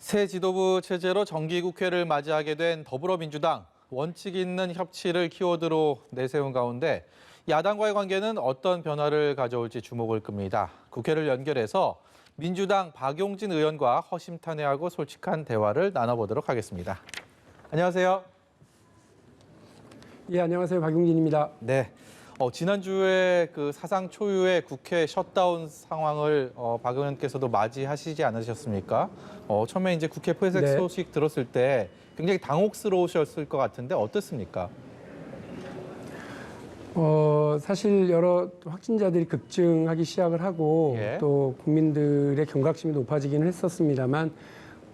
새 지도부 체제로 정기국회를 맞이하게 된 더불어민주당. 원칙 있는 협치를 키워드로 내세운 가운데 야당과의 관계는 어떤 변화를 가져올지 주목을 끕니다. 국회를 연결해서 민주당 박용진 의원과 허심탄회하고 솔직한 대화를 나눠보도록 하겠습니다. 안녕하세요. 예, 안녕하세요. 박용진입니다. 네. 지난주에 그 사상 초유의 국회 셧다운 상황을 박 의원께서도 맞이하시지 않으셨습니까? 처음에 이제 국회 폐쇄 네. 소식 들었을 때 굉장히 당혹스러우셨을 것 같은데 어떻습니까? 사실 여러 확진자들이 급증하기 시작을 하고 예. 또 국민들의 경각심이 높아지기는 했었습니다만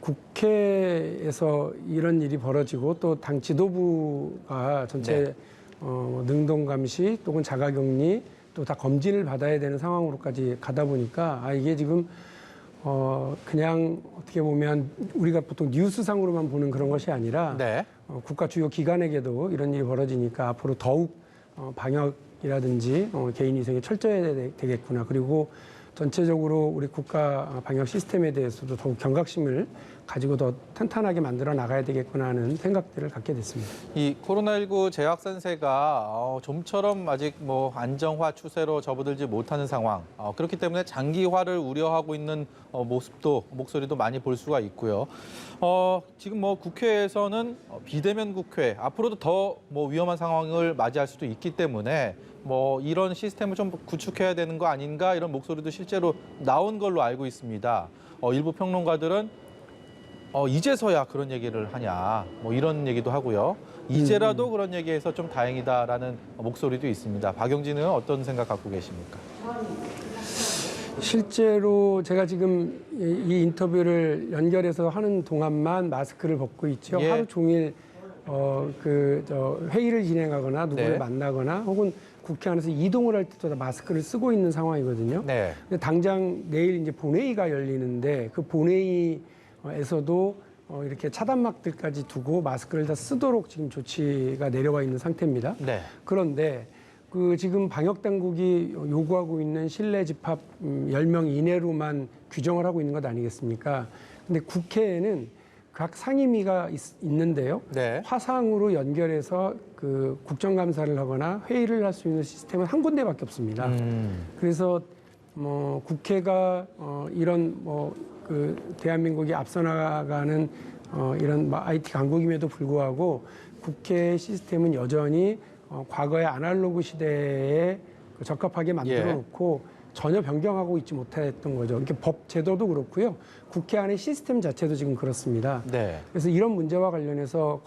국회에서 이런 일이 벌어지고 또 당 지도부가 전체 네. 능동 감시 또는 자가격리 또 다 검진을 받아야 되는 상황으로까지 가다 보니까 이게 지금 그냥 어떻게 보면 우리가 보통 뉴스상으로만 보는 그런 것이 아니라 네. 국가 주요 기관에게도 이런 일이 벌어지니까 앞으로 더욱 방역이라든지 개인 위생에 철저해야 되겠구나. 그리고 전체적으로 우리 국가 방역 시스템에 대해서도 더욱 경각심을 가지고 더 탄탄하게 만들어 나가야 되겠구나 하는 생각들을 갖게 됐습니다. 이 코로나19 재확산세가 좀처럼 아직 뭐 안정화 추세로 접어들지 못하는 상황. 그렇기 때문에 장기화를 우려하고 있는 목소리도 많이 볼 수가 있고요. 지금 뭐 국회에서는 비대면 국회 앞으로도 더 뭐 위험한 상황을 맞이할 수도 있기 때문에 뭐 이런 시스템을 좀 구축해야 되는 거 아닌가 이런 목소리도 실제로 나온 걸로 알고 있습니다. 일부 평론가들은 이제서야 그런 얘기를 하냐, 뭐 이런 얘기도 하고요. 이제라도 그런 얘기해서 좀 다행이다라는 목소리도 있습니다. 박용진 의원 어떤 생각 갖고 계십니까? 실제로 제가 지금 이 인터뷰를 연결해서 하는 동안만 마스크를 벗고 있죠. 예. 하루 종일 회의를 진행하거나 누구를 네. 만나거나 혹은 국회 안에서 이동을 할 때도 다 마스크를 쓰고 있는 상황이거든요. 네. 근데 당장 내일 이제 본회의가 열리는데 그 본회의에서도 이렇게 차단막들까지 두고 마스크를 다 쓰도록 지금 조치가 내려와 있는 상태입니다. 네. 그런데 그 지금 방역 당국이 요구하고 있는 실내 집합 10명 이내로만 규정을 하고 있는 것 아니겠습니까? 근데 국회에는 각 상임위가 있는데요. 네. 화상으로 연결해서 그 국정감사를 하거나 회의를 할 수 있는 시스템은 한 군데밖에 없습니다. 그래서 뭐 국회가 이런 그 대한민국이 앞서 나가는 이런 IT 강국임에도 불구하고 국회 시스템은 여전히 과거의 아날로그 시대에 적합하게 만들어 놓고 전혀 변경하고 있지 못했던 거죠. 이렇게 법 제도도 그렇고요. 국회 안의 시스템 자체도 지금 그렇습니다. 네. 그래서 이런 문제와 관련해서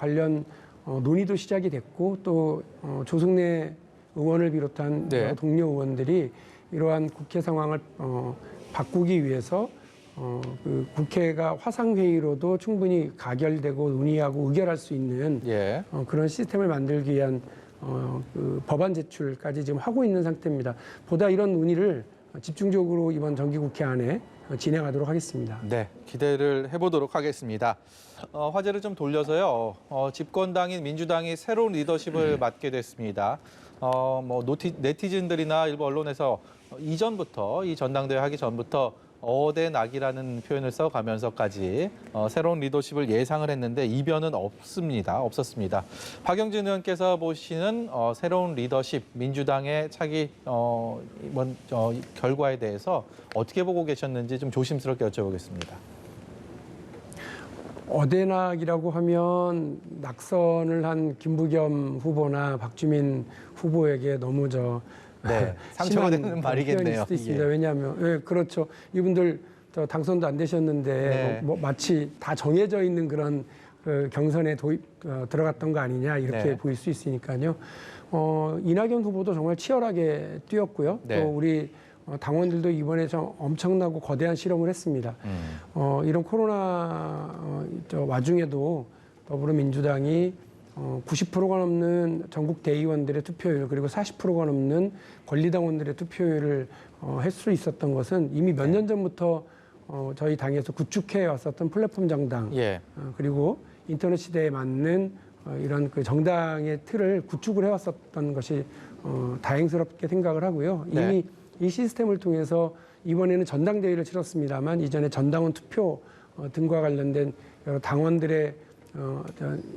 논의도 시작이 됐고 또 조승래 의원을 비롯한 네. 여러 동료 의원들이 이러한 국회 상황을 바꾸기 위해서 그 국회가 화상회의로도 충분히 가결되고 논의하고 의결할 수 있는 예. 그런 시스템을 만들기 위한 그 법안 제출까지 지금 하고 있는 상태입니다. 보다 이런 논의를 집중적으로 이번 정기국회 안에 진행하도록 하겠습니다. 네, 기대를 해보도록 하겠습니다. 화제를 좀 돌려서요. 집권당인 민주당이 새로운 리더십을 맡게 됐습니다. 네티즌들이나 일부 언론에서 이전부터 이 전당대회 하기 전부터 어대낙이라는 표현을 써가면서까지 새로운 리더십을 예상을 했는데 이변은 없었습니다. 박용진 의원께서 보시는 새로운 리더십, 민주당의 차기 결과에 대해서 어떻게 보고 계셨는지 좀 조심스럽게 여쭤보겠습니다. 어대낙이라고 하면 낙선을 한 김부겸 후보나 박주민 후보에게 너무 네, 상처가 되는 말이겠네요. 수도 있습니다. 왜냐하면 그렇죠. 이분들 당선도 안 되셨는데 네. 마치 다 정해져 있는 그런 그 경선에 들어갔던 거 아니냐 이렇게 네. 보일 수 있으니까요. 이낙연 후보도 정말 치열하게 뛰었고요. 네. 또 우리 당원들도 이번에 좀 엄청나고 거대한 실험을 했습니다. 이런 코로나 와중에도 더불어민주당이 90%가 넘는 전국 대의원들의 투표율 그리고 40%가 넘는 권리당원들의 투표율을 할 수 있었던 것은 이미 몇 년 전부터 저희 당에서 구축해 왔었던 플랫폼 정당 예. 그리고 인터넷 시대에 맞는 이런 그 정당의 틀을 구축을 해왔었던 것이 다행스럽게 생각을 하고요. 네. 이미 이 시스템을 통해서 이번에는 전당대회를 치렀습니다만 이전에 전당원 투표 등과 관련된 여러 당원들의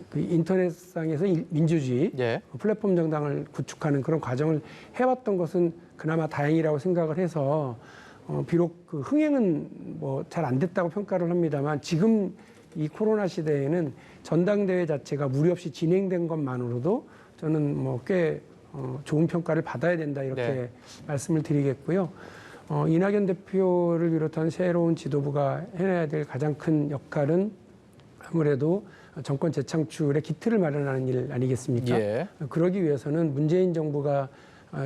그 인터넷상에서 민주주의 예. 플랫폼 정당을 구축하는 그런 과정을 해왔던 것은 그나마 다행이라고 생각을 해서 비록 그 흥행은 뭐 잘 안 됐다고 평가를 합니다만 지금 이 코로나 시대에는 전당대회 자체가 무리 없이 진행된 것만으로도 저는 뭐 꽤 좋은 평가를 받아야 된다 이렇게 네. 말씀을 드리겠고요. 이낙연 대표를 비롯한 새로운 지도부가 해내야 될 가장 큰 역할은 아무래도 정권 재창출의 기틀을 마련하는 일 아니겠습니까? 예. 그러기 위해서는 문재인 정부가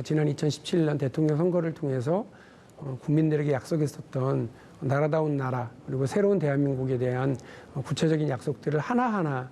지난 2017년 대통령 선거를 통해서 국민들에게 약속했었던 나라다운 나라 그리고 새로운 대한민국에 대한 구체적인 약속들을 하나하나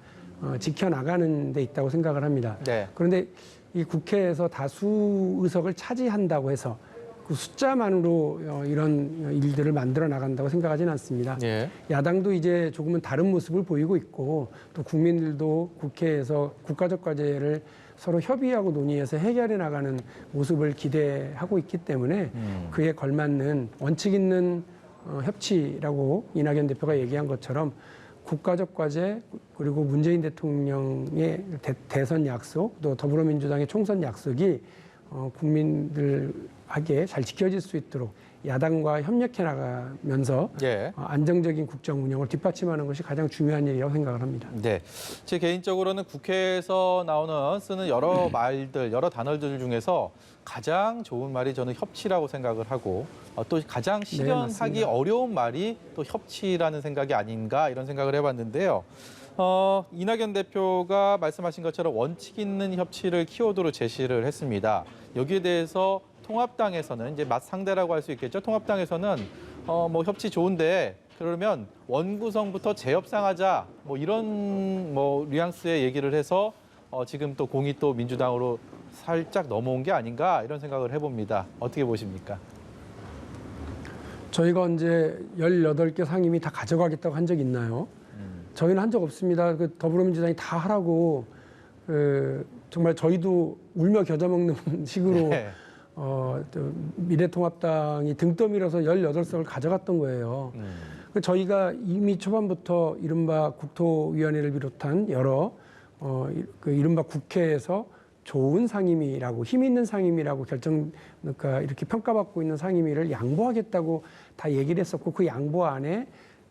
지켜나가는 데 있다고 생각을 합니다. 네. 그런데 이 국회에서 다수 의석을 차지한다고 해서 그 숫자만으로 이런 일들을 만들어 나간다고 생각하지는 않습니다. 예. 야당도 이제 조금은 다른 모습을 보이고 있고 또 국민들도 국회에서 국가적 과제를 서로 협의하고 논의해서 해결해 나가는 모습을 기대하고 있기 때문에 그에 걸맞는 원칙 있는 협치라고 이낙연 대표가 얘기한 것처럼 국가적 과제 그리고 문재인 대통령의 대선 약속 또 더불어민주당의 총선 약속이 국민들에게 잘 지켜질 수 있도록 야당과 협력해 나가면서 예. 안정적인 국정 운영을 뒷받침하는 것이 가장 중요한 일이라고 생각을 합니다. 네. 제 개인적으로는 국회에서 쓰는 여러 말들, 여러 단어들 중에서 가장 좋은 말이 저는 협치라고 생각을 하고 또 가장 실현하기 맞습니다. 어려운 말이 또 협치라는 생각이 아닌가 이런 생각을 해봤는데요. 이낙연 대표가 말씀하신 것처럼 원칙 있는 협치를 키워드로 제시를 했습니다. 여기에 대해서 통합당에서는 이제 맞상대라고 할 수 있겠죠. 통합당에서는 뭐 협치 좋은데 그러면 원구성부터 재협상하자 뭐 이런 뭐 뉘앙스의 얘기를 해서 지금 또 공이 또 민주당으로 살짝 넘어온 게 아닌가 이런 생각을 해봅니다. 어떻게 보십니까? 저희가 언제 18개 상임위 다 가져가겠다고 한 적 있나요? 저희는 한 적 없습니다. 그 더불어민주당이 다 하라고 정말 저희도 울며 겨자 먹는 식으로 네. 또 미래통합당이 등 떠밀어서 18석을 가져갔던 거예요. 저희가 이미 초반부터 이른바 국토위원회를 비롯한 여러 그 이른바 국회에서 좋은 상임위라고 힘 있는 상임위라고 그러니까 이렇게 평가받고 있는 상임위를 양보하겠다고 다 얘기를 했었고 그 양보 안에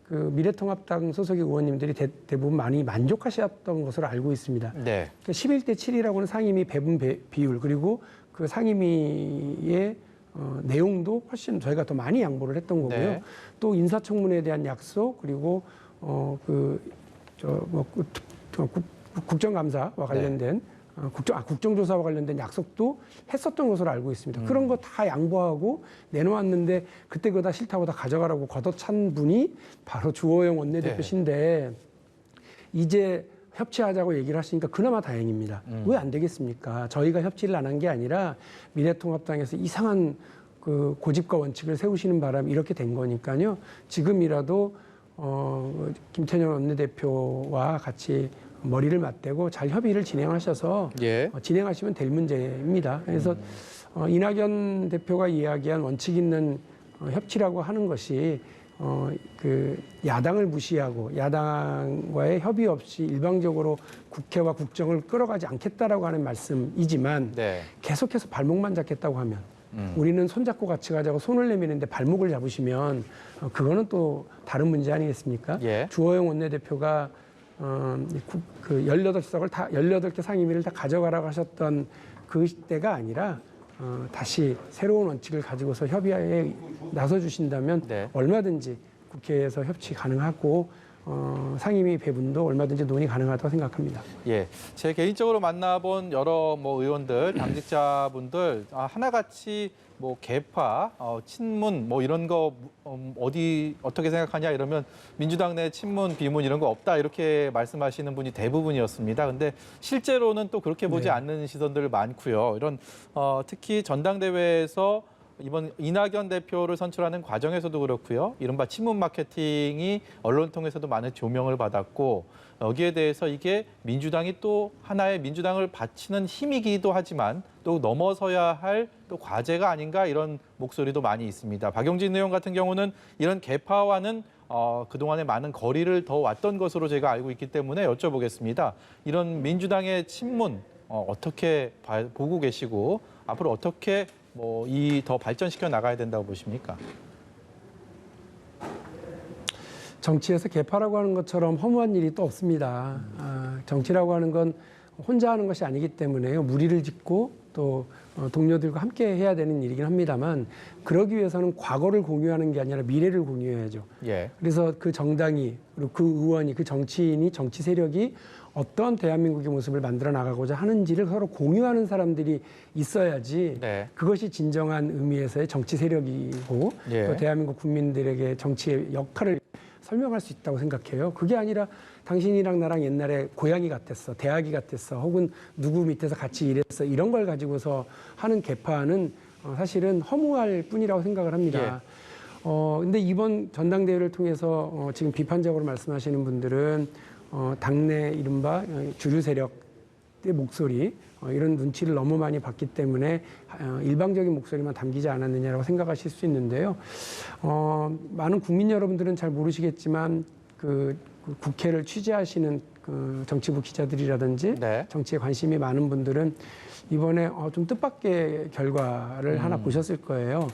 그 미래통합당 소속의 의원님들이 대부분 많이 만족하셨던 것으로 알고 있습니다. 네. 그러니까 11대 7이라고는 상임위 배분 비율 그리고 그 상임위의 내용도 훨씬 저희가 더 많이 양보를 했던 거고요. 네. 또 인사청문회에 대한 약속 그리고 국정감사와 관련된 국정조사와 관련된 약속도 했었던 것으로 알고 있습니다. 그런 거 다 양보하고 내놓았는데 그때 그거 다 싫다고 다 가져가라고 걷어찬 분이 바로 주호영 원내대표신데 이제 협치하자고 얘기를 하시니까 그나마 다행입니다. 왜 안 되겠습니까? 저희가 협치를 안 한 게 아니라 미래통합당에서 이상한 그 고집과 원칙을 세우시는 바람에 이렇게 된 거니까요. 지금이라도 김태년 원내대표와 같이 머리를 맞대고 잘 협의를 진행하셔서 예. 진행하시면 될 문제입니다. 그래서 이낙연 대표가 이야기한 원칙 있는 협치라고 하는 것이 그 야당을 무시하고 야당과의 협의 없이 일방적으로 국회와 국정을 끌어가지 않겠다라고 하는 말씀이지만 네. 계속해서 발목만 잡겠다고 하면 우리는 손잡고 같이 가자고 손을 내미는데 발목을 잡으시면 그거는 또 다른 문제 아니겠습니까? 예. 주호영 원내대표가 그 18개 상임위를 다 가져가라고 하셨던 그 때가 아니라 다시 새로운 원칙을 가지고서 협의에 나서 주신다면 네. 얼마든지 국회에서 협치 가능하고 상임위 배분도 얼마든지 논의 가능하다고 생각합니다. 예, 제 개인적으로 만나본 여러 의원들, 당직자분들 하나같이 개파, 친문 이런 거 어떻게 생각하냐 이러면 민주당 내 친문, 비문 이런 거 없다 이렇게 말씀하시는 분이 대부분이었습니다. 근데 실제로는 또 그렇게 보지 않는 시선들 많고요. 이런 특히 전당대회에서 이번 이낙연 대표를 선출하는 과정에서도 그렇고요. 이른바 친문 마케팅이 언론 통해서도 많은 조명을 받았고 여기에 대해서 이게 민주당이 또 하나의 민주당을 바치는 힘이기도 하지만 또 넘어서야 할 또 과제가 아닌가 이런 목소리도 많이 있습니다. 박용진 의원 같은 경우는 이런 개파와는 그동안에 많은 거리를 더 왔던 것으로 제가 알고 있기 때문에 여쭤보겠습니다. 이런 민주당의 친문 어떻게 보고 계시고 앞으로 어떻게 더 발전시켜 나가야 된다고 보십니까? 정치에서 개파라고 하는 것처럼 허무한 일이 또 없습니다. 정치라고 하는 건 혼자 하는 것이 아니기 때문에요. 무리를 짓고 또 동료들과 함께 해야 되는 일이긴 합니다만 그러기 위해서는 과거를 공유하는 게 아니라 미래를 공유해야죠. 예. 그래서 그 정당이 그리고 그 의원이 그 정치인이 정치 세력이 어떤 대한민국의 모습을 만들어 나가고자 하는지를 서로 공유하는 사람들이 있어야지 네. 그것이 진정한 의미에서의 정치 세력이고 예. 또 대한민국 국민들에게 정치의 역할을 설명할 수 있다고 생각해요. 그게 아니라 당신이랑 나랑 옛날에 고양이 같았어, 대학이 같았어, 혹은 누구 밑에서 같이 일했어 이런 걸 가지고서 하는 개파는 사실은 허무할 뿐이라고 생각을 합니다. 근데 이번 전당대회를 통해서 지금 비판적으로 말씀하시는 분들은 당내 이른바 주류 세력의 목소리 이런 눈치를 너무 많이 봤기 때문에 일방적인 목소리만 담기지 않았느냐라고 생각하실 수 있는데요. 많은 국민 여러분들은 잘 모르시겠지만 그 국회를 취재하시는 그 정치부 기자들이라든지 네. 정치에 관심이 많은 분들은 이번에 좀 뜻밖의 결과를 하나 보셨을 거예요.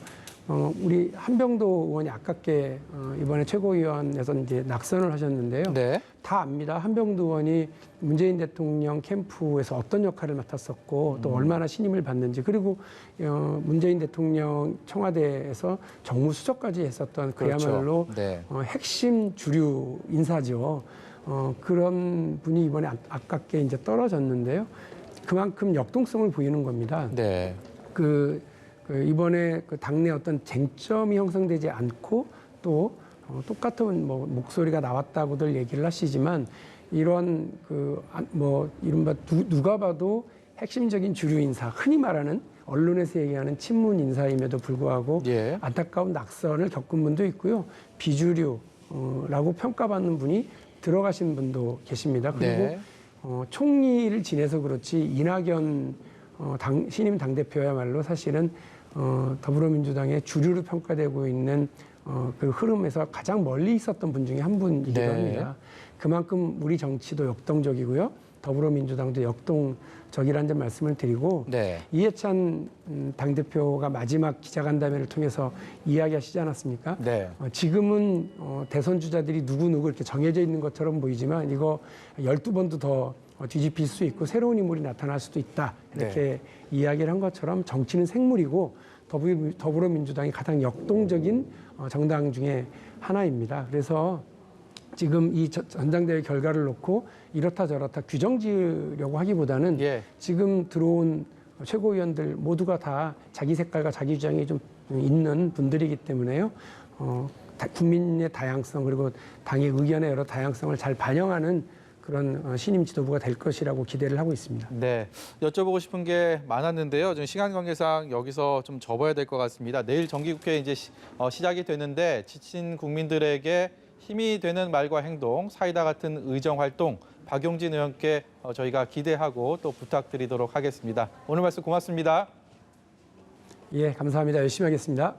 우리 한병도 의원이 아깝게 이번에 최고위원에서 이제 낙선을 하셨는데요. 네. 다 압니다. 한병도 의원이 문재인 대통령 캠프에서 어떤 역할을 맡았었고 또 얼마나 신임을 받는지 그리고 문재인 대통령 청와대에서 정무수석까지 했었던 그야말로 그렇죠. 네. 핵심 주류 인사죠. 그런 분이 이번에 아깝게 이제 떨어졌는데요. 그만큼 역동성을 보이는 겁니다. 네. 이번에 그 당내 어떤 쟁점이 형성되지 않고 또 똑같은 목소리가 나왔다고들 얘기를 하시지만 이런 이른바 누가 봐도 핵심적인 주류 인사, 흔히 말하는 언론에서 얘기하는 친문 인사임에도 불구하고 예. 안타까운 낙선을 겪은 분도 있고요. 비주류라고 평가받는 분이 들어가신 분도 계십니다. 그리고 네. 총리를 지내서 그렇지 이낙연 신임 당대표야말로 사실은 더불어민주당의 주류로 평가되고 있는 그 흐름에서 가장 멀리 있었던 분 중에 한 분이기도 네. 합니다. 그만큼 우리 정치도 역동적이고요. 더불어민주당도 역동적이라는 점 말씀을 드리고 네. 이해찬 당대표가 마지막 기자간담회를 통해서 이야기하시지 않았습니까? 네. 지금은 대선 주자들이 누구누구 이렇게 정해져 있는 것처럼 보이지만 이거 12번도 더 뒤집힐 수 있고 새로운 인물이 나타날 수도 있다. 이렇게 이야기를 한 것처럼 정치는 생물이고 더불어민주당이 가장 역동적인 정당 중에 하나입니다. 그래서 지금 이 전당대회 결과를 놓고 이렇다 저렇다 규정 지으려고 하기보다는 예. 지금 들어온 최고위원들 모두가 다 자기 색깔과 자기 주장이 좀 있는 분들이기 때문에요. 국민의 다양성 그리고 당의 의견의 여러 다양성을 잘 반영하는 그런 신임 지도부가 될 것이라고 기대를 하고 있습니다. 네, 여쭤보고 싶은 게 많았는데요. 지금 시간 관계상 여기서 좀 접어야 될 것 같습니다. 내일 정기국회 이제 시작이 되는데 지친 국민들에게 힘이 되는 말과 행동, 사이다 같은 의정 활동, 박용진 의원께 저희가 기대하고 또 부탁드리도록 하겠습니다. 오늘 말씀 고맙습니다. 예, 감사합니다. 열심히 하겠습니다.